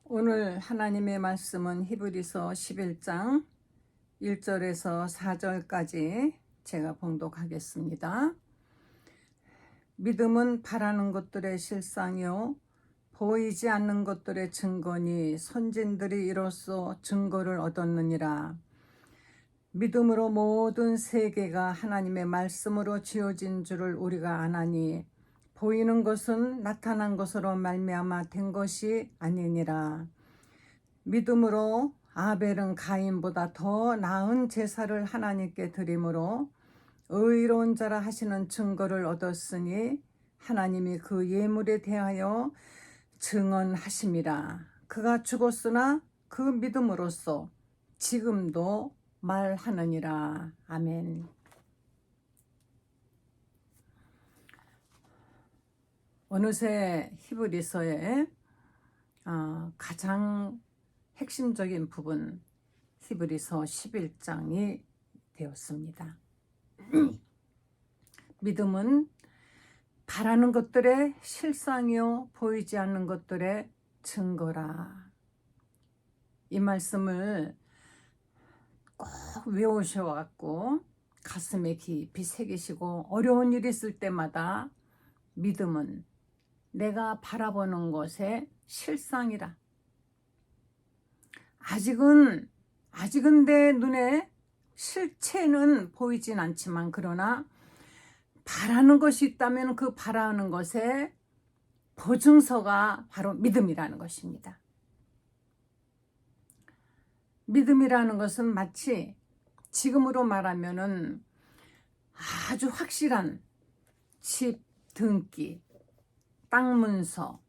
오늘 하나님의 말씀은 히브리서 11장 1절에서 4절까지 제가 봉독하겠습니다. 믿음은 바라는 것들의 실상이요 보이지 않는 것들의 증거니 선진들이 이로써 증거를 얻었느니라. 믿음으로 모든 세계가 하나님의 말씀으로 지어진 줄을 우리가 아나니 보이는 것은 나타난 것으로 말미암아 된 것이 아니니라. 믿음으로 아벨은 가인보다 더 나은 제사를 하나님께 드림으로 의로운 자라 하시는 증거를 얻었으니 하나님이 그 예물에 대하여 증언하심이라. 그가 죽었으나 그 믿음으로써 지금도 말하느니라. 아멘. 어느새 히브리서의 가장 핵심적인 부분 히브리서 11장이 되었습니다. 믿음은 바라는 것들의 실상이요 보이지 않는 것들의 증거라. 이 말씀을 꼭 외우셔갖고 가슴에 깊이 새기시고 어려운 일이 있을 때마다 믿음은 내가 바라보는 것의 실상이라. 아직은 내 눈에 실체는 보이진 않지만 그러나 바라는 것이 있다면 그 바라는 것의 보증서가 바로 믿음이라는 것입니다. 믿음이라는 것은 마치 지금으로 말하면은 아주 확실한 집 등기, 땅 문서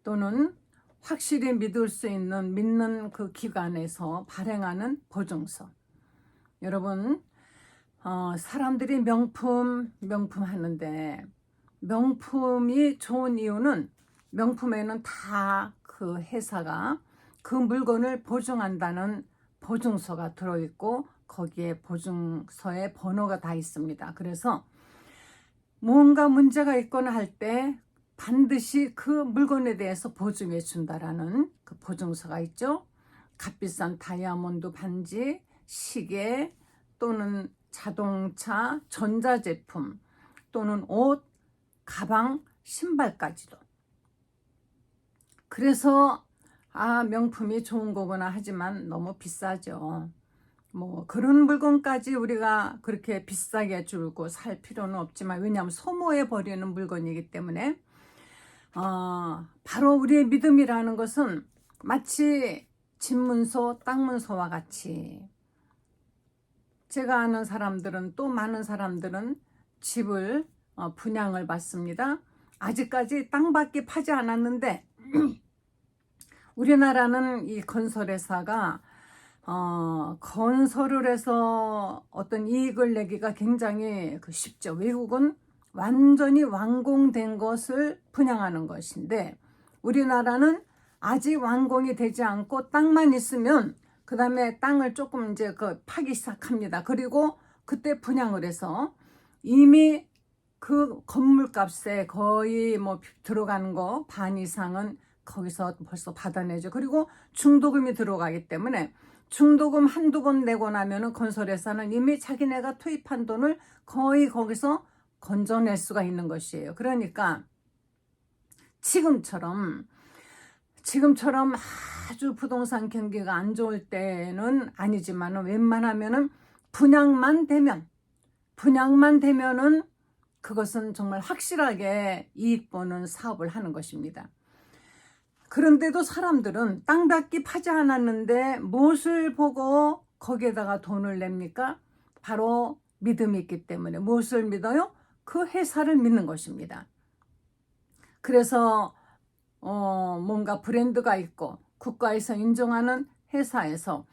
또는 확실히 믿는 그 기관에서 발행하는 보증서. 여러분, 사람들이 명품 하는데 명품이 좋은 이유는 명품에는 다 그 회사가 그 물건을 보증한다는 보증서가 들어있고 거기에 보증서의 번호가 다 있습니다. 그래서 뭔가 문제가 있거나 할 때 반드시 그 물건에 대해서 보증해 준다라는 그 보증서가 있죠. 값비싼 다이아몬드 반지, 시계 또는 자동차, 전자제품 또는 옷, 가방, 신발까지도. 그래서 명품이 좋은 거구나 하지만 너무 비싸죠. 그런 물건까지 우리가 그렇게 비싸게 주고 살 필요는 없지만 왜냐하면 소모해 버리는 물건이기 때문에 바로 우리의 믿음이라는 것은 마치 집문서, 땅문서와 같이 제가 아는 사람들은 또 많은 사람들은 집을 분양을 받습니다. 아직까지 땅밖에 파지 않았는데 우리나라는 이 건설회사가 건설을 해서 어떤 이익을 내기가 굉장히 쉽죠. 외국은 완전히 완공된 것을 분양하는 것인데 우리나라는 아직 완공이 되지 않고 땅만 있으면 그 다음에 땅을 조금 이제 파기 시작합니다. 그리고 그때 분양을 해서 이미 그 건물값에 거의 들어가는 거 반 이상은 거기서 벌써 받아내죠. 그리고 중도금이 들어가기 때문에 중도금 한두 번 내고 나면은 건설회사는 이미 자기네가 투입한 돈을 거의 거기서 건져낼 수가 있는 것이에요. 그러니까 지금처럼 아주 부동산 경기가 안 좋을 때는 아니지만 웬만하면은 분양만 되면은 그것은 정말 확실하게 이익 보는 사업을 하는 것입니다. 그런데도 사람들은 땅밖에 파지 않았는데 무엇을 보고 거기에다가 돈을 냅니까? 바로 믿음이 있기 때문에. 무엇을 믿어요? 그 회사를 믿는 것입니다. 그래서 뭔가 브랜드가 있고 국가에서 인정하는 회사에서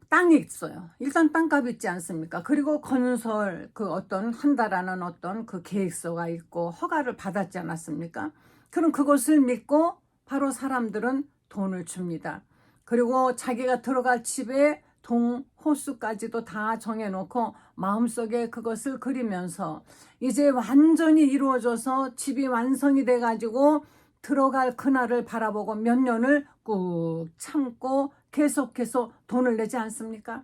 땅이 있어요. 일단 땅값이 있지 않습니까? 그리고 건설 한다라는 어떤 그 계획서가 있고 허가를 받았지 않았습니까? 그럼 그것을 믿고 바로 사람들은 돈을 줍니다. 그리고 자기가 들어갈 집에 호수까지도 다 정해놓고 마음속에 그것을 그리면서 이제 완전히 이루어져서 집이 완성이 돼가지고 들어갈 그날을 바라보고 몇 년을 꾹 참고 계속해서 돈을 내지 않습니까?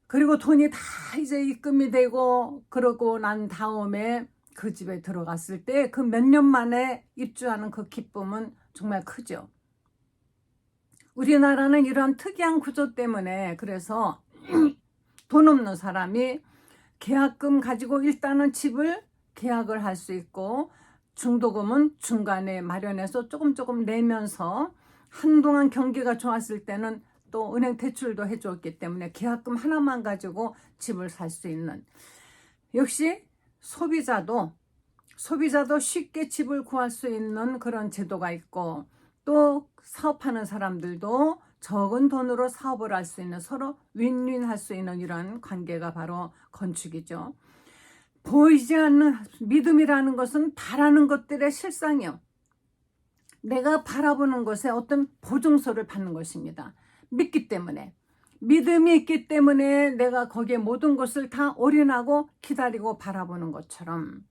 그리고 돈이 다 이제 입금이 되고 그러고 난 다음에 그 집에 들어갔을 때 그 몇 년 만에 입주하는 그 기쁨은 정말 크죠. 우리나라는 이러한 특이한 구조 때문에 그래서 돈 없는 사람이 계약금 가지고 일단은 집을 계약을 할 수 있고 중도금은 중간에 마련해서 조금 내면서 한동안 경기가 좋았을 때는 또 은행 대출도 해줬기 때문에 계약금 하나만 가지고 집을 살 수 있는, 역시 소비자도 쉽게 집을 구할 수 있는 그런 제도가 있고 또 사업하는 사람들도 적은 돈으로 사업을 할 수 있는, 서로 윈윈 할 수 있는 이런 관계가 바로 건축이죠. 보이지 않는 믿음이라는 것은 바라는 것들의 실상이요. 내가 바라보는 것에 어떤 보증서를 받는 것입니다. 믿기 때문에. 믿음이 있기 때문에 내가 거기에 모든 것을 다 올인하고 기다리고 바라보는 것처럼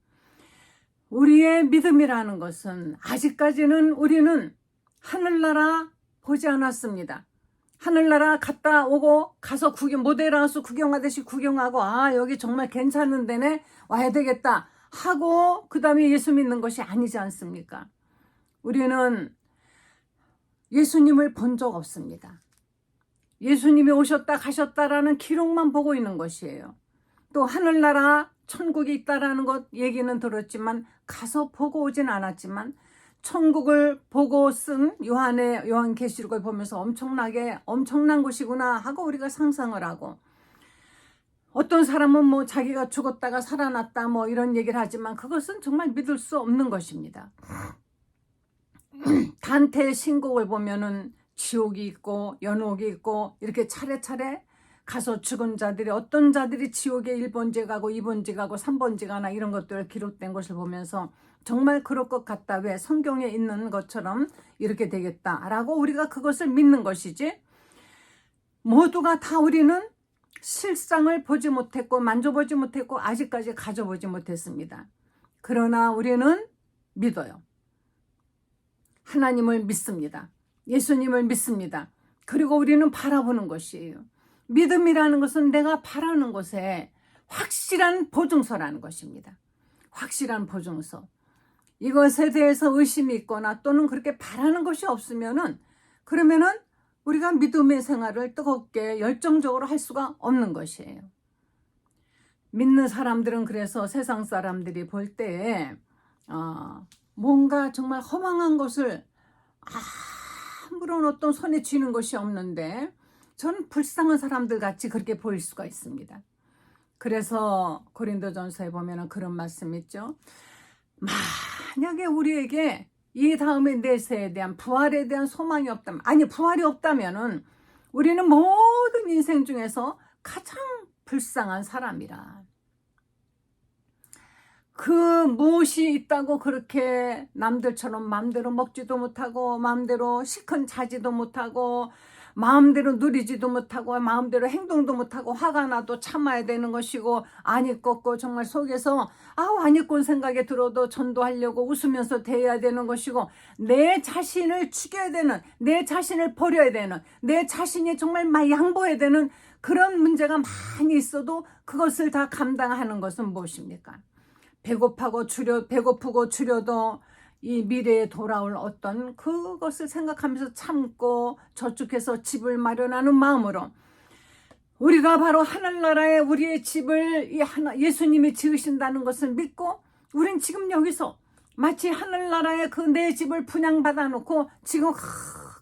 우리의 믿음이라는 것은 아직까지는 우리는 하늘나라 보지 않았습니다. 하늘나라 갔다 오고 가서 모델하우스 구경하듯이 구경하고 여기 정말 괜찮은 데네 와야 되겠다 하고 그 다음에 예수 믿는 것이 아니지 않습니까? 우리는 예수님을 본 적 없습니다. 예수님이 오셨다 가셨다라는 기록만 보고 있는 것이에요. 또 하늘나라 천국이 있다라는 것 얘기는 들었지만 가서 보고 오진 않았지만 천국을 보고 쓴 요한계시록을 보면서 엄청난 곳이구나 하고 우리가 상상을 하고, 어떤 사람은 뭐 자기가 죽었다가 살아났다 뭐 이런 얘기를 하지만 그것은 정말 믿을 수 없는 것입니다. 단테의 신곡을 보면은 지옥이 있고 연옥이 있고 이렇게 차례차례 가서 죽은 자들이, 어떤 자들이 지옥에 1번지 가고 2번지 가고 3번지 가나 이런 것들 기록된 것을 보면서 정말 그럴 것 같다. 왜? 성경에 있는 것처럼 이렇게 되겠다라고 우리가 그것을 믿는 것이지, 모두가 다 우리는 실상을 보지 못했고 만져보지 못했고 아직까지 가져보지 못했습니다. 그러나 우리는 믿어요. 하나님을 믿습니다. 예수님을 믿습니다. 그리고 우리는 바라보는 것이에요. 믿음이라는 것은 내가 바라는 것에 확실한 보증서라는 것입니다. 확실한 보증서. 이것에 대해서 의심이 있거나 또는 그렇게 바라는 것이 없으면은, 그러면은 우리가 믿음의 생활을 뜨겁게 열정적으로 할 수가 없는 것이에요. 믿는 사람들은 그래서 세상 사람들이 볼 때 뭔가 정말 허망한 것을 아무런 어떤 손에 쥐는 것이 없는데 저는 불쌍한 사람들 같이 그렇게 보일 수가 있습니다. 그래서 고린도전서에 보면 그런 말씀 있죠. 만약에 우리에게 이 다음의 내세에 대한 부활에 대한 소망이 없다면, 부활이 없다면은 우리는 모든 인생 중에서 가장 불쌍한 사람이라. 그 무엇이 있다고 그렇게 남들처럼 마음대로 먹지도 못하고 마음대로 시큰 자지도 못하고 마음대로 누리지도 못하고 마음대로 행동도 못하고 화가 나도 참아야 되는 것이고, 안 입고 정말 속에서 안 입고 생각이 들어도 전도하려고 웃으면서 대해야 되는 것이고, 내 자신을 죽여야 되는, 내 자신을 버려야 되는, 내 자신이 정말 양보해야 되는 그런 문제가 많이 있어도 그것을 다 감당하는 것은 무엇입니까? 배고프고 줄여도 이 미래에 돌아올 어떤 그것을 생각하면서 참고 저축해서 집을 마련하는 마음으로, 우리가 바로 하늘나라에 우리의 집을 예수님이 지으신다는 것을 믿고, 우린 지금 여기서 마치 하늘나라에 그 내 집을 분양받아 놓고 지금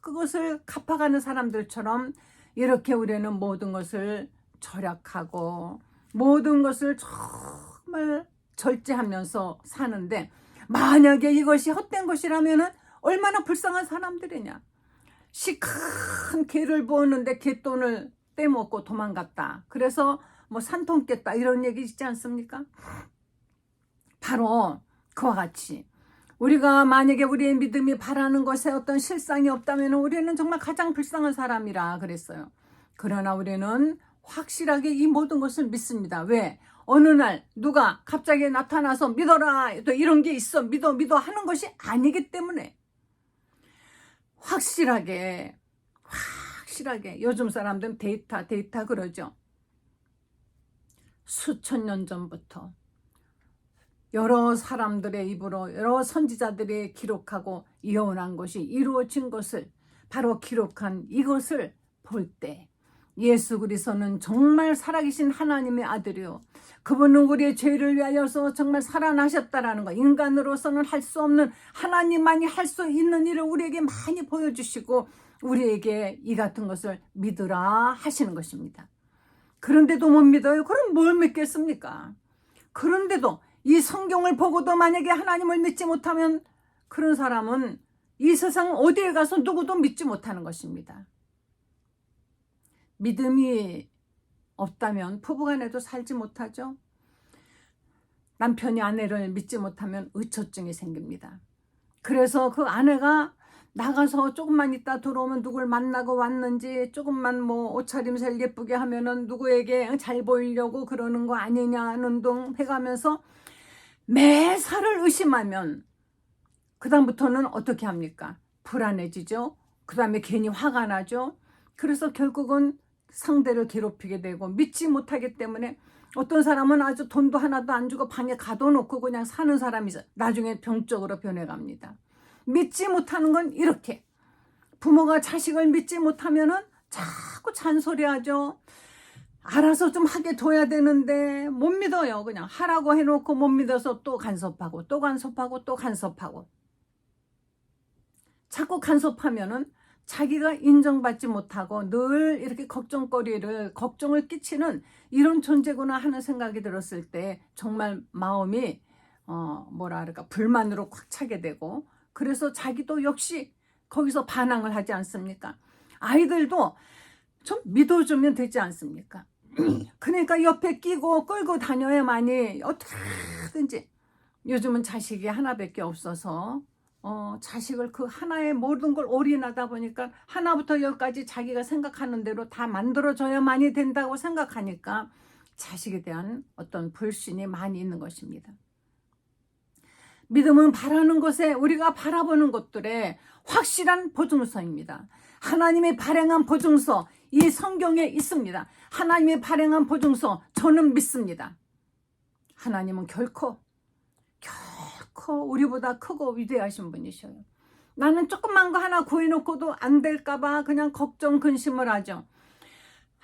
그것을 갚아가는 사람들처럼 이렇게 우리는 모든 것을 절약하고 모든 것을 정말 절제하면서 사는데, 만약에 이것이 헛된 것이라면 얼마나 불쌍한 사람들이냐. 시큰 개를 부었는데 개돈을 떼먹고 도망갔다. 그래서 뭐 산통 깼다 이런 얘기 있지 않습니까? 바로 그와 같이 우리가 만약에 우리의 믿음이 바라는 것에 어떤 실상이 없다면 우리는 정말 가장 불쌍한 사람이라 그랬어요. 그러나 우리는 확실하게 이 모든 것을 믿습니다. 왜? 어느 날 누가 갑자기 나타나서 믿어라 또 이런 게 있어 믿어 하는 것이 아니기 때문에 확실하게 요즘 사람들은 데이터 그러죠. 수천 년 전부터 여러 사람들의 입으로 여러 선지자들이 기록하고 이어난 것이 이루어진 것을 바로 기록한 이것을 볼 때 예수 그리스도는 정말 살아계신 하나님의 아들이요, 그분은 우리의 죄를 위하여서 정말 살아나셨다라는 거, 인간으로서는 할 수 없는 하나님만이 할 수 있는 일을 우리에게 많이 보여주시고 우리에게 이 같은 것을 믿으라 하시는 것입니다. 그런데도 못 믿어요? 그럼 뭘 믿겠습니까? 그런데도 이 성경을 보고도 만약에 하나님을 믿지 못하면 그런 사람은 이 세상 어디에 가서 누구도 믿지 못하는 것입니다. 믿음이 없다면 부부간에도 살지 못하죠. 남편이 아내를 믿지 못하면 의처증이 생깁니다. 그래서 그 아내가 나가서 조금만 있다 들어오면 누굴 만나고 왔는지, 조금만 뭐 옷차림새를 예쁘게 하면은 누구에게 잘 보이려고 그러는 거 아니냐는 둥 해가면서 매사를 의심하면 그 다음부터는 어떻게 합니까? 불안해지죠. 그 다음에 괜히 화가 나죠. 그래서 결국은 상대를 괴롭히게 되고 믿지 못하기 때문에 어떤 사람은 아주 돈도 하나도 안 주고 방에 가둬놓고 그냥 사는 사람이 나중에 병적으로 변해갑니다. 믿지 못하는 건 이렇게, 부모가 자식을 믿지 못하면은 자꾸 잔소리하죠. 알아서 좀 하게 둬야 되는데 못 믿어요. 그냥 하라고 해놓고 못 믿어서 또 간섭하고 또 간섭하고 또 간섭하고, 자꾸 간섭하면은 자기가 인정받지 못하고 늘 이렇게 걱정을 끼치는 이런 존재구나 하는 생각이 들었을 때 정말 마음이 불만으로 꽉 차게 되고, 그래서 자기도 역시 거기서 반항을 하지 않습니까? 아이들도 좀 믿어주면 되지 않습니까? 그러니까 옆에 끼고 끌고 다녀야만이 어떻게든지, 요즘은 자식이 하나밖에 없어서 자식을 그 하나의 모든 걸 올인하다 보니까 하나부터 열까지 자기가 생각하는 대로 다 만들어줘야만이 된다고 생각하니까 자식에 대한 어떤 불신이 많이 있는 것입니다. 믿음은 바라는 것에, 우리가 바라보는 것들에 확실한 보증서입니다. 하나님이 발행한 보증서, 이 성경에 있습니다. 하나님이 발행한 보증서, 저는 믿습니다. 하나님은 결코 우리보다 크고 위대하신 분이셔요. 나는 조그만 거 하나 구해놓고도 안 될까봐 그냥 걱정 근심을 하죠.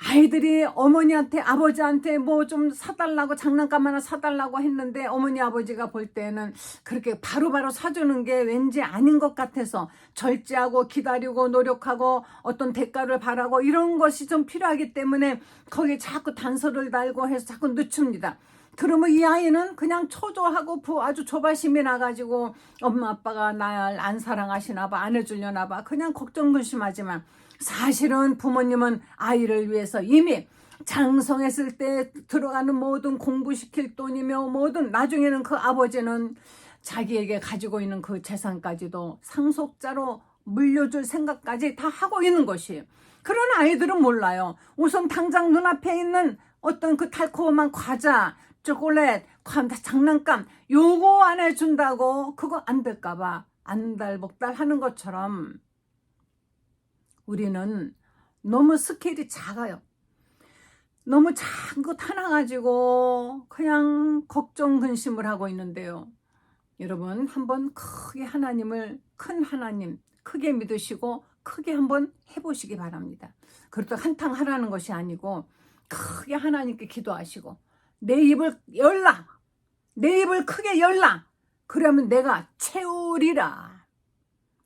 아이들이 어머니한테 아버지한테 뭐 좀 사달라고, 장난감 하나 사달라고 했는데 어머니 아버지가 볼 때는 그렇게 바로바로 사주는 게 왠지 아닌 것 같아서 절제하고 기다리고 노력하고 어떤 대가를 바라고 이런 것이 좀 필요하기 때문에 거기에 자꾸 단서를 달고 해서 자꾸 늦춥니다. 그러면 이 아이는 그냥 초조하고 아주 조바심이 나가지고 엄마 아빠가 날 안 사랑하시나 봐, 안 해주려나 봐, 그냥 걱정 근심하지만 사실은 부모님은 아이를 위해서 이미 장성했을 때 들어가는 모든 공부시킬 돈이며 모든, 나중에는 그 아버지는 자기에게 가지고 있는 그 재산까지도 상속자로 물려줄 생각까지 다 하고 있는 것이에요. 그런 아이들은 몰라요. 우선 당장 눈앞에 있는 어떤 그 달콤한 과자, 초콜릿, 장난감 요거 안 해준다고 그거 안 될까봐 안달복달 하는 것처럼 우리는 너무 스케일이 작아요. 너무 작은 것 하나 가지고 그냥 걱정 근심을 하고 있는데요. 여러분, 한번 크게 큰 하나님 크게 믿으시고 크게 한번 해보시기 바랍니다. 그렇다고 한탕 하라는 것이 아니고 크게 하나님께 기도하시고 내 입을 크게 열라. 그러면 내가 채우리라.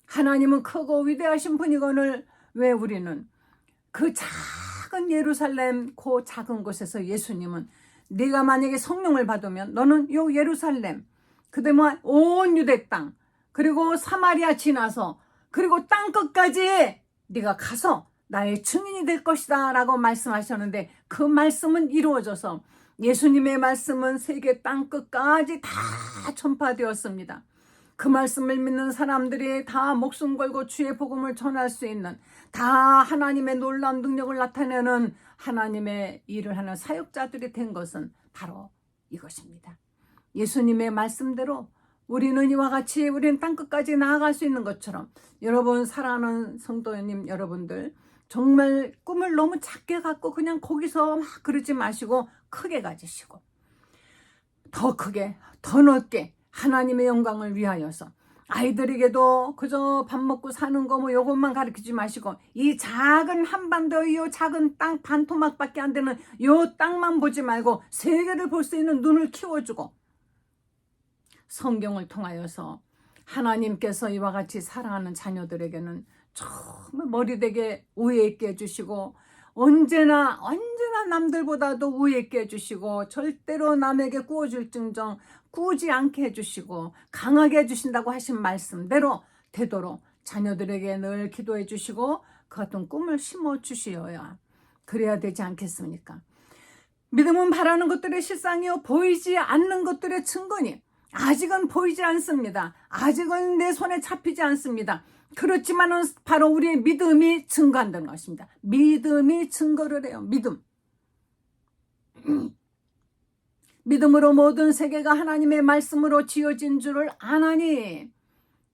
하나님은 크고 위대하신 분이거늘 왜 우리는 그 작은 예루살렘, 그 작은 곳에서 예수님은 네가 만약에 성령을 받으면 너는 요 예루살렘, 그다음에 온 유대 땅, 그리고 사마리아 지나서 그리고 땅 끝까지 네가 가서 나의 증인이 될 것이다 라고 말씀하셨는데, 그 말씀은 이루어져서 예수님의 말씀은 세계 땅 끝까지 다 전파되었습니다. 그 말씀을 믿는 사람들이 다 목숨 걸고 주의 복음을 전할 수 있는, 다 하나님의 놀라운 능력을 나타내는 하나님의 일을 하는 사역자들이 된 것은 바로 이것입니다. 예수님의 말씀대로 우리는 이와 같이 우리는 땅끝까지 나아갈 수 있는 것처럼 여러분 사랑하는 성도님 여러분들 정말 꿈을 너무 작게 갖고 그냥 거기서 막 그러지 마시고 크게 가지시고 더 크게 더 넓게 하나님의 영광을 위하여서 아이들에게도 그저 밥 먹고 사는 거 뭐 요것만 가르치지 마시고 이 작은 한반도 요 작은 땅 반토막밖에 안 되는 요 땅만 보지 말고 세계를 볼 수 있는 눈을 키워주고 성경을 통하여서 하나님께서 이와 같이 사랑하는 자녀들에게는 정말 머리되게 우애 있게 해주시고 언제나 남들보다도 우애 있게 해주시고 절대로 남에게 꾸어줄증정 꾸지 않게 해주시고 강하게 해주신다고 하신 말씀대로 되도록 자녀들에게 늘 기도해 주시고 그 같은 꿈을 심어 주시어야 그래야 되지 않겠습니까? 믿음은 바라는 것들의 실상이요 보이지 않는 것들의 증거니 아직은 보이지 않습니다. 아직은 내 손에 잡히지 않습니다. 그렇지만은 바로 우리의 믿음이 증거한다는 것입니다. 믿음이 증거를 해요. 믿음으로 모든 세계가 하나님의 말씀으로 지어진 줄을 아나니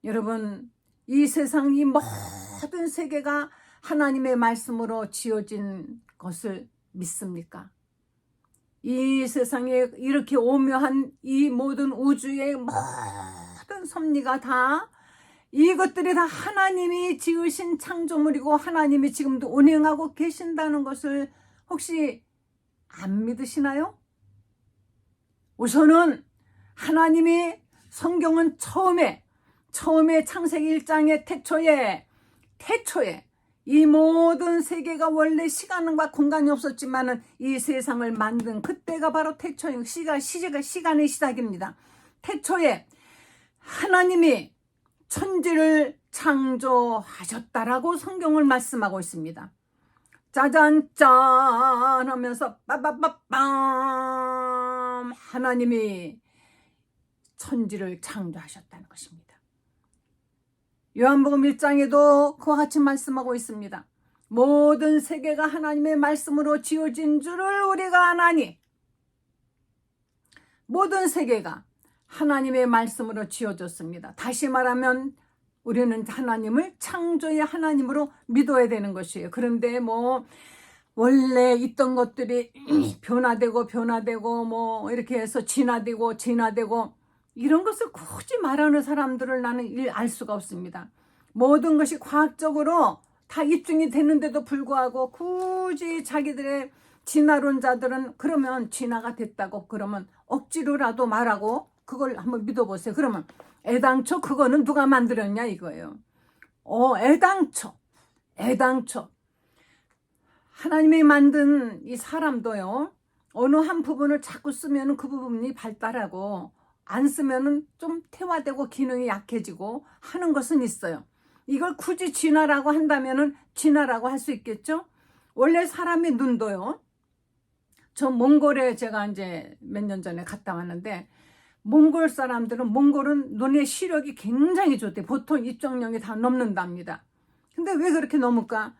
여러분 이 세상 이 모든 세계가 하나님의 말씀으로 지어진 것을 믿습니까? 이 세상에 이렇게 오묘한 이 모든 우주의 모든 섭리가 다 이것들이 다 하나님이 지으신 창조물이고 하나님이 지금도 운행하고 계신다는 것을 혹시 안 믿으시나요? 우선은 하나님이 성경은 처음에 창세기 1장의 태초에 이 모든 세계가 원래 시간과 공간이 없었지만은 이 세상을 만든 그때가 바로 태초의 시간의 시작입니다. 태초에 하나님이 천지를 창조하셨다라고 성경을 말씀하고 있습니다. 짜잔짠 하면서 빠바바밤 하나님이 천지를 창조하셨다는 것입니다. 요한복음 1장에도 그와 같이 말씀하고 있습니다. 모든 세계가 하나님의 말씀으로 지어진 줄을 우리가 아나니 모든 세계가 하나님의 말씀으로 지어졌습니다. 다시 말하면 우리는 하나님을 창조의 하나님으로 믿어야 되는 것이에요. 그런데 뭐 원래 있던 것들이 변화되고 뭐 이렇게 해서 진화되고 이런 것을 굳이 말하는 사람들을 나는 알 수가 없습니다. 모든 것이 과학적으로 다 입증이 됐는데도 불구하고 굳이 자기들의 진화론자들은 그러면 진화가 됐다고 그러면 억지로라도 말하고 그걸 한번 믿어보세요. 그러면 애당초 그거는 누가 만들었냐 이거예요. 애당초 하나님이 만든 이 사람도요 어느 한 부분을 자꾸 쓰면 그 부분이 발달하고 안 쓰면은 좀 퇴화되고 기능이 약해지고 하는 것은 있어요. 이걸 굳이 진화라고 한다면은 진화라고 할 수 있겠죠? 원래 사람의 눈도요. 저 몽골에 제가 이제 몇 년 전에 갔다 왔는데 몽골은 눈의 시력이 굉장히 좋대. 보통 입정령이 다 넘는답니다. 근데 왜 그렇게 넘을까?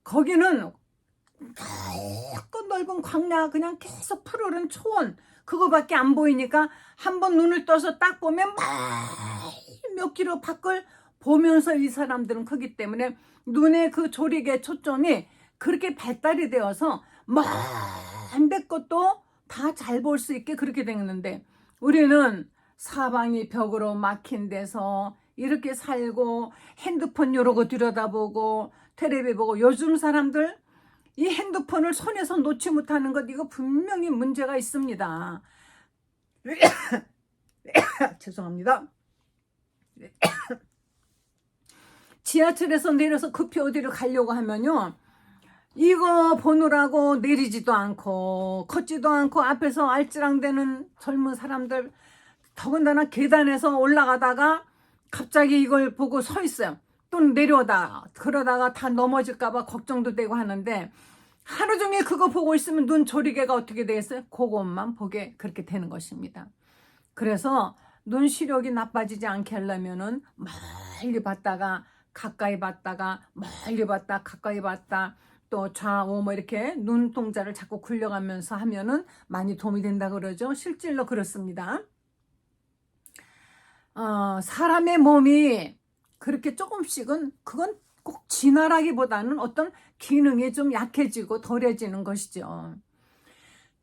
거기는 넓은 광야 그냥 계속 푸르른 초원 그거밖에 안 보이니까 한번 눈을 떠서 딱 보면 몇 킬로 밖을 보면서 이 사람들은 크기 때문에 눈의 그 조리개 초점이 그렇게 발달이 되어서 만백 것도 다 잘 볼 수 있게 그렇게 되는데 우리는 사방이 벽으로 막힌 데서 이렇게 살고 핸드폰 여러 거 들여다보고 텔레비 보고 요즘 사람들 이 핸드폰을 손에서 놓지 못하는 것 이거 분명히 문제가 있습니다. 죄송합니다. 지하철에서 내려서 급히 어디로 가려고 하면요 이거 보느라고 내리지도 않고 걷지도 않고 앞에서 알찌랑대는 젊은 사람들 더군다나 계단에서 올라가다가 갑자기 이걸 보고 서 있어요. 또 내려오다 그러다가 다 넘어질까봐 걱정도 되고 하는데 하루 종일 그거 보고 있으면 눈 조리개가 어떻게 되겠어요? 그것만 보게 그렇게 되는 것입니다. 그래서 눈 시력이 나빠지지 않게 하려면은 멀리 봤다가 가까이 봤다가 멀리 봤다 가까이 봤다 또 좌우 뭐 이렇게 눈동자를 자꾸 굴려가면서 하면은 많이 도움이 된다 그러죠. 실질로 그렇습니다. 사람의 몸이 그렇게 조금씩은 그건 꼭 진화라기보다는 어떤 기능이 좀 약해지고 덜해지는 것이죠.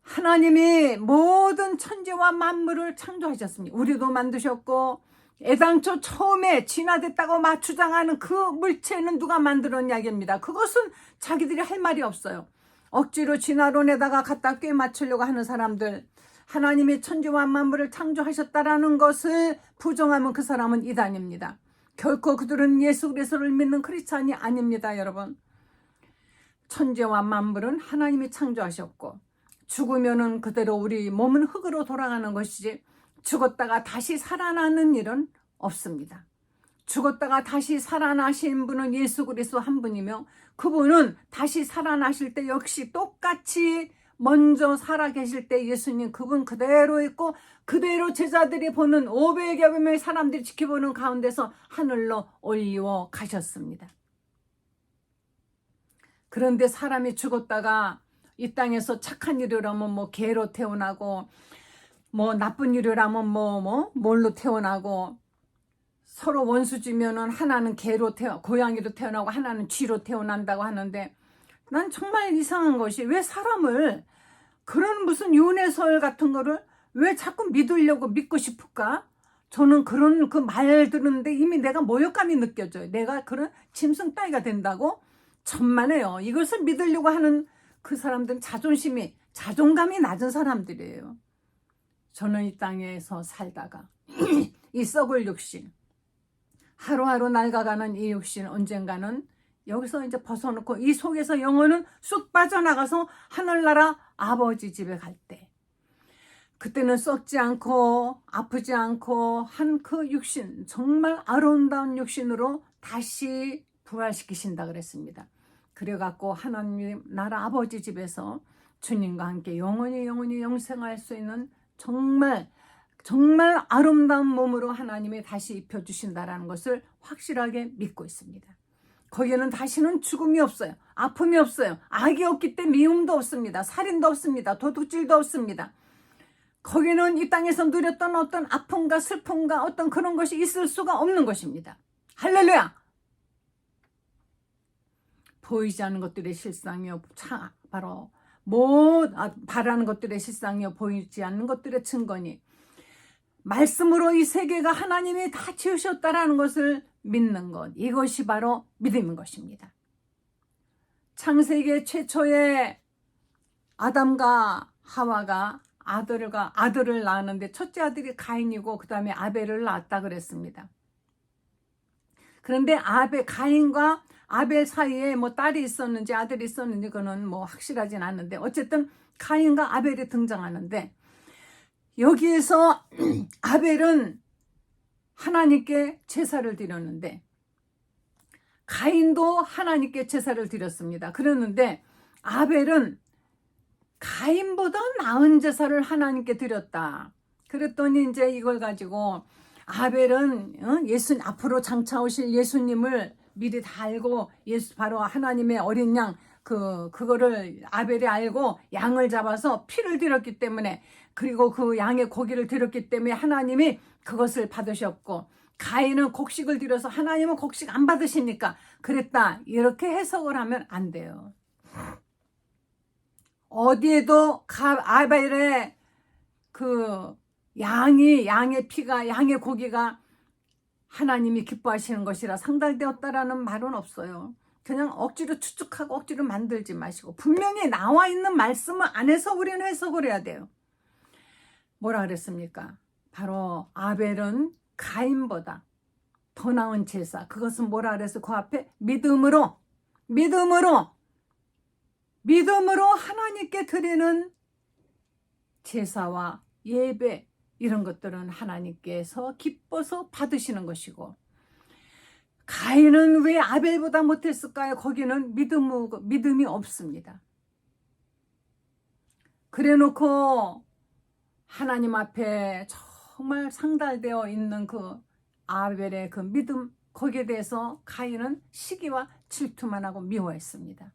하나님이 모든 천지와 만물을 창조하셨습니다. 우리도 만드셨고 애당초 처음에 진화됐다고 주장하는 그 물체는 누가 만들었냐 이야기입니다. 그것은 자기들이 할 말이 없어요. 억지로 진화론에다가 갖다 꿰 맞추려고 하는 사람들, 하나님이 천지와 만물을 창조하셨다라는 것을 부정하면 그 사람은 이단입니다. 결코 그들은 예수 그리스도를 믿는 크리스찬이 아닙니다. 여러분, 천지와 만물은 하나님이 창조하셨고 죽으면은 그대로 우리 몸은 흙으로 돌아가는 것이지 죽었다가 다시 살아나는 일은 없습니다. 죽었다가 다시 살아나신 분은 예수 그리스도 한 분이며 그분은 다시 살아나실 때 역시 똑같이 먼저 살아계실 때 예수님 그분 그대로 있고 그대로 제자들이 보는 500여 명의 사람들이 지켜보는 가운데서 하늘로 올리워 가셨습니다. 그런데 사람이 죽었다가 이 땅에서 착한 일을 하면 뭐 개로 태어나고 뭐 나쁜 일을 하면 뭘로 태어나고 서로 원수지면은 하나는 개로 고양이로 태어나고 하나는 쥐로 태어난다고 하는데 난 정말 이상한 것이 왜 사람을 그런 무슨 윤회설 같은 거를 왜 자꾸 믿으려고 믿고 싶을까? 저는 그런 그 말 들었는데 이미 내가 모욕감이 느껴져요. 내가 그런 짐승 따위가 된다고? 천만에요. 이것을 믿으려고 하는 그 사람들은 자존감이 낮은 사람들이에요. 저는 이 땅에서 살다가 이 썩을 육신, 하루하루 낡아가는 이 육신 언젠가는 여기서 이제 벗어놓고 이 속에서 영혼은 쑥 빠져나가서 하늘나라 아버지 집에 갈 때 그때는 썩지 않고 아프지 않고 한 그 육신, 정말 아름다운 육신으로 다시 부활시키신다 그랬습니다. 그래갖고 하나님 나라 아버지 집에서 주님과 함께 영원히 영생할 수 있는 정말 아름다운 몸으로 하나님이 다시 입혀주신다라는 것을 확실하게 믿고 있습니다. 거기에는 다시는 죽음이 없어요. 아픔이 없어요. 악이 없기 때문에 미움도 없습니다. 살인도 없습니다. 도둑질도 없습니다. 거기는 이 땅에서 누렸던 어떤 아픔과 슬픔과 어떤 그런 것이 있을 수가 없는 것입니다. 할렐루야! 보이지 않는 것들의 실상이요, 바로 바라는 것들의 실상이요, 보이지 않는 것들의 증거니 말씀으로 이 세계가 하나님이 다 지으셨다라는 것을 믿는 것, 이것이 바로 믿음인 것입니다. 창세기 최초의 아담과 하와가 아들을 낳았는데 첫째 아들이 가인이고 그 다음에 아벨을 낳았다 그랬습니다. 그런데 가인과 아벨 사이에 뭐 딸이 있었는지 아들이 있었는지 그거는 뭐 확실하진 않는데 어쨌든 가인과 아벨이 등장하는데 여기에서 아벨은 하나님께 제사를 드렸는데 가인도 하나님께 제사를 드렸습니다. 그랬는데 아벨은 가인보다 나은 제사를 하나님께 드렸다. 그랬더니 이제 이걸 가지고 아벨은 앞으로 장차 오실 예수님을 미리 다 알고 바로 하나님의 어린 양 그거를 아벨이 알고 양을 잡아서 피를 드렸기 때문에 그리고 그 양의 고기를 드렸기 때문에 하나님이 그것을 받으셨고 가인은 곡식을 드려서 하나님은 곡식 안 받으시니까 그랬다. 이렇게 해석을 하면 안 돼요. 어디에도 아벨의 그 양의 피가 양의 고기가 하나님이 기뻐하시는 것이라 상달되었다라는 말은 없어요. 그냥 억지로 추측하고 억지로 만들지 마시고 분명히 나와 있는 말씀 안에서 우리는 해석을 해야 돼요. 뭐라 그랬습니까? 바로 아벨은 가인보다 더 나은 제사, 그것은 뭐라 그래서 그 앞에 믿음으로 하나님께 드리는 제사와 예배, 이런 것들은 하나님께서 기뻐서 받으시는 것이고 가인은 왜 아벨보다 못했을까요? 거기는 믿음이 없습니다. 그래놓고 하나님 앞에 정말 상달되어 있는 그 아벨의 그 믿음, 거기에 대해서 가인은 시기와 질투만 하고 미워했습니다.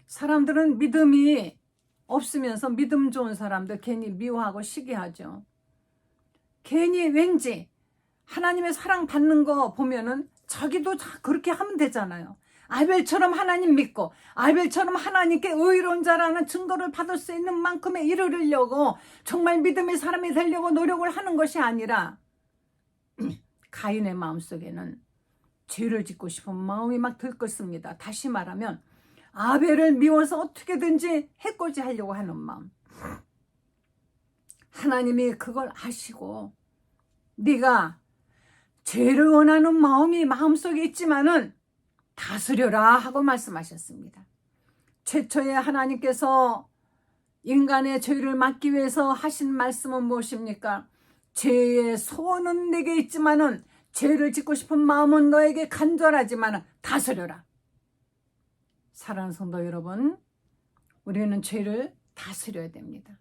사람들은 믿음이 없으면서 믿음 좋은 사람들 괜히 미워하고 시기하죠. 괜히 왠지 하나님의 사랑 받는 거 보면은 자기도 그렇게 하면 되잖아요. 아벨처럼 하나님 믿고 아벨처럼 하나님께 의로운 자라는 증거를 받을 수 있는 만큼에 이르려고 정말 믿음의 사람이 되려고 노력을 하는 것이 아니라 가인의 마음속에는 죄를 짓고 싶은 마음이 막 들끓습니다. 다시 말하면 아벨을 미워서 어떻게든지 해코지 하려고 하는 마음. 하나님이 그걸 아시고 네가 죄를 원하는 마음이 마음속에 있지만은 다스려라 하고 말씀하셨습니다. 최초에 하나님께서 인간의 죄를 막기 위해서 하신 말씀은 무엇입니까? 죄의 소원은 내게 있지만은 죄를 짓고 싶은 마음은 너에게 간절하지만은 다스려라. 사랑하는 성도 여러분, 우리는 죄를 다스려야 됩니다.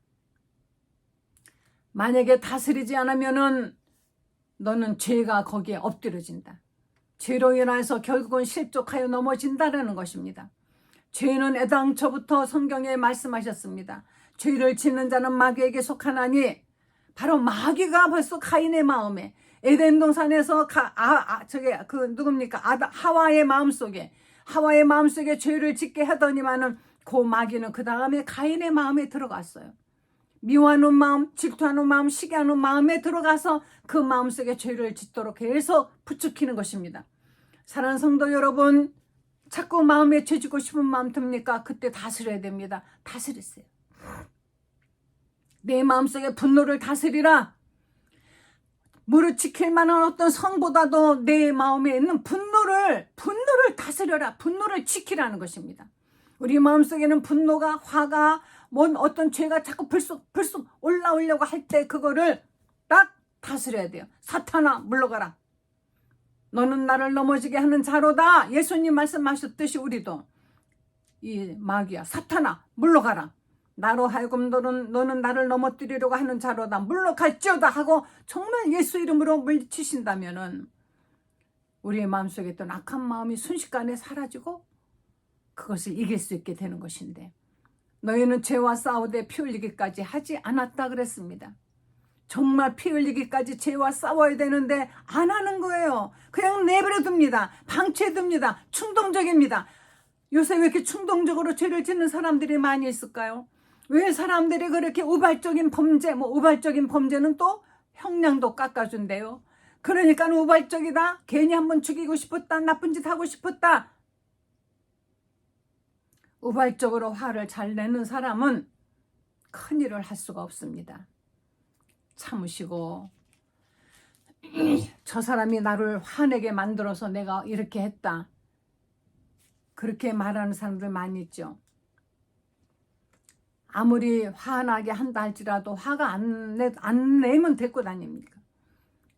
만약에 다스리지 않으면은 너는 죄가 거기에 엎드려진다. 죄로 인해서 결국은 실족하여 넘어진다라는 것입니다. 죄는 애당초부터 성경에 말씀하셨습니다. 죄를 짓는 자는 마귀에게 속하나니 바로 마귀가 벌써 가인의 마음에 에덴 동산에서 하와의 마음속에 죄를 짓게 하더니만은 그 마귀는 그 다음에 가인의 마음에 들어갔어요. 미워하는 마음, 질투하는 마음, 시기하는 마음에 들어가서 그 마음속에 죄를 짓도록 해서 부추기는 것입니다. 사랑하는 성도 여러분, 자꾸 마음에 죄 짓고 싶은 마음 듭니까? 그때 다스려야 됩니다. 다스리세요. 내 마음속에 분노를 다스리라. 무릇 지킬 만한 어떤 성보다도 내 마음에 있는 분노를 다스려라. 분노를 지키라는 것입니다. 우리 마음속에는 분노가, 화가, 어떤 죄가 자꾸 불쑥 올라오려고 할 때 그거를 딱 다스려야 돼요. 사탄아, 물러가라. 너는 나를 넘어지게 하는 자로다. 예수님 말씀하셨듯이 우리도 이 마귀야, 사탄아, 물러가라. 나로 하여금 너는 나를 넘어뜨리려고 하는 자로다. 물러갈지어다 하고 정말 예수 이름으로 물리치신다면은 우리의 마음속에 있던 악한 마음이 순식간에 사라지고 그것을 이길 수 있게 되는 것인데, 너희는 죄와 싸우되 피 흘리기까지 하지 않았다 그랬습니다. 정말 피 흘리기까지 죄와 싸워야 되는데 안 하는 거예요. 그냥 내버려 둡니다. 방치해둡니다. 충동적입니다. 요새 왜 이렇게 충동적으로 죄를 짓는 사람들이 많이 있을까요? 왜 사람들이 그렇게 우발적인 범죄는 또 형량도 깎아준대요. 그러니까 우발적이다. 괜히 한번 죽이고 싶었다. 나쁜 짓 하고 싶었다. 우발적으로 화를 잘 내는 사람은 큰일을 할 수가 없습니다. 참으시고 저 사람이 나를 화내게 만들어서 내가 이렇게 했다. 그렇게 말하는 사람들 많이 있죠. 아무리 화나게 한다 할지라도 화가 안 내면 데리고 다닙니까?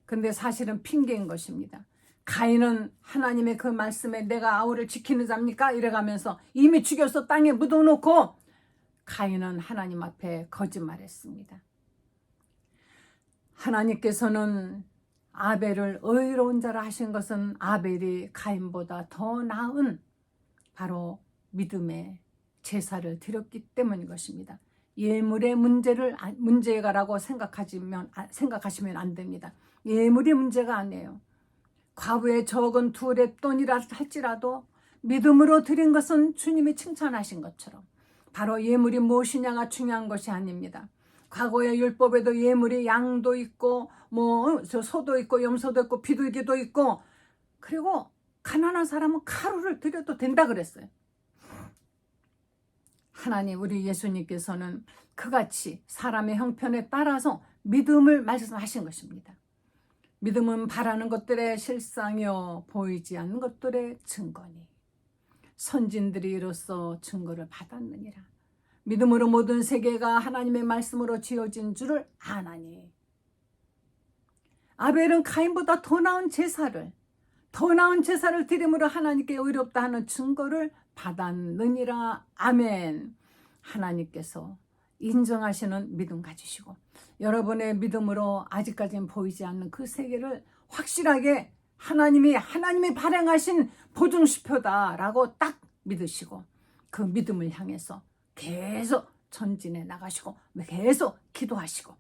근데 사실은 핑계인 것입니다. 가인은 하나님의 그 말씀에 내가 아우를 지키는 자입니까? 이래가면서 이미 죽여서 땅에 묻어놓고 가인은 하나님 앞에 거짓말했습니다. 하나님께서는 아벨을 의로운 자라 하신 것은 아벨이 가인보다 더 나은 바로 믿음의 제사를 드렸기 때문인 것입니다. 예물의 문제가라고 생각하시면 안 됩니다. 예물이 문제가 아니에요. 과부의 적은 2렙돈이라 할지라도 믿음으로 드린 것은 주님이 칭찬하신 것처럼 바로 예물이 무엇이냐가 중요한 것이 아닙니다. 과거의 율법에도 예물이 양도 있고 소도 있고 염소도 있고 비둘기도 있고, 그리고 가난한 사람은 가루를 드려도 된다 그랬어요. 하나님, 우리 예수님께서는 그같이 사람의 형편에 따라서 믿음을 말씀하신 것입니다. 믿음은 바라는 것들의 실상이요 보이지 않는 것들의 증거니 선진들이 이로써 증거를 받았느니라. 믿음으로 모든 세계가 하나님의 말씀으로 지어진 줄을 아나니. 아벨은 가인보다 더 나은 제사를 드림으로 하나님께 의롭다 하는 증거를 받았느니라. 아멘. 하나님께서 인정하시는 믿음 가지시고 여러분의 믿음으로 아직까지는 보이지 않는 그 세계를 확실하게 하나님이 발행하신 보증수표다라고 딱 믿으시고 그 믿음을 향해서 계속 전진해 나가시고 계속 기도하시고,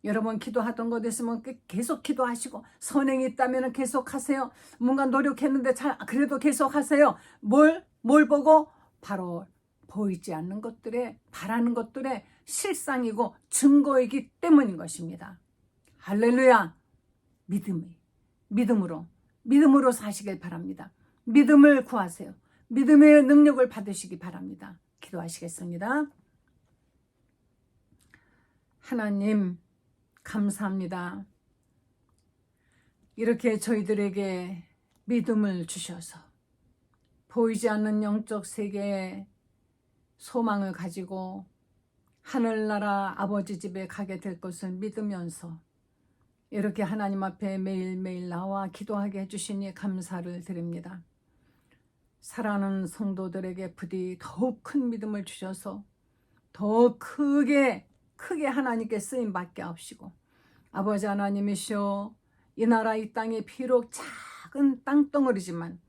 여러분 기도하던 것 있으면 계속 기도하시고, 선행이 있다면 계속 하세요. 뭔가 노력했는데 그래도 계속 하세요. 뭘 보고? 바로 보이지 않는 것들에, 바라는 것들의 실상이고 증거이기 때문인 것입니다. 할렐루야. 믿음으로 사시길 바랍니다. 믿음을 구하세요. 믿음의 능력을 받으시기 바랍니다. 기도하시겠습니다. 하나님 감사합니다. 이렇게 저희들에게 믿음을 주셔서 보이지 않는 영적 세계에 소망을 가지고 하늘나라 아버지 집에 가게 될 것을 믿으면서 이렇게 하나님 앞에 매일매일 나와 기도하게 해주시니 감사를 드립니다. 사랑하는 성도들에게 부디 더욱 큰 믿음을 주셔서 더 크게 하나님께 쓰임받게 하시고, 아버지 하나님이시여, 이 나라 이 땅이 비록 작은 땅덩어리지만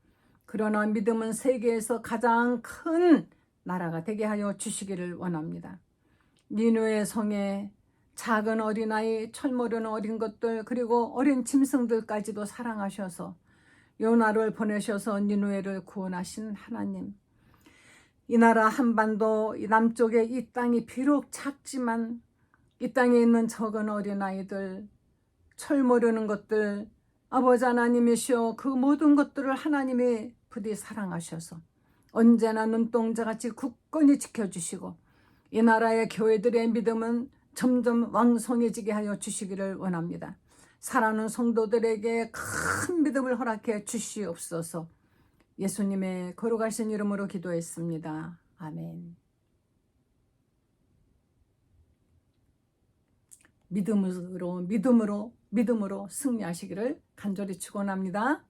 그러나 믿음은 세계에서 가장 큰 나라가 되게 하여 주시기를 원합니다. 니느웨 성에 작은 어린아이, 철모르는 어린 것들, 그리고 어린 짐승들까지도 사랑하셔서 요나를 보내셔서 니느웨를 구원하신 하나님, 이 나라 한반도 남쪽의 이 땅이 비록 작지만 이 땅에 있는 적은 어린아이들, 철모르는 것들, 아버지 하나님이시여, 그 모든 것들을 하나님이 부디 사랑하셔서 언제나 눈동자같이 굳건히 지켜주시고 이 나라의 교회들의 믿음은 점점 왕성해지게 하여 주시기를 원합니다. 사랑하는 성도들에게 큰 믿음을 허락해 주시옵소서. 예수님의 거룩하신 이름으로 기도했습니다. 아멘. 믿음으로 승리하시기를 간절히 축원합니다.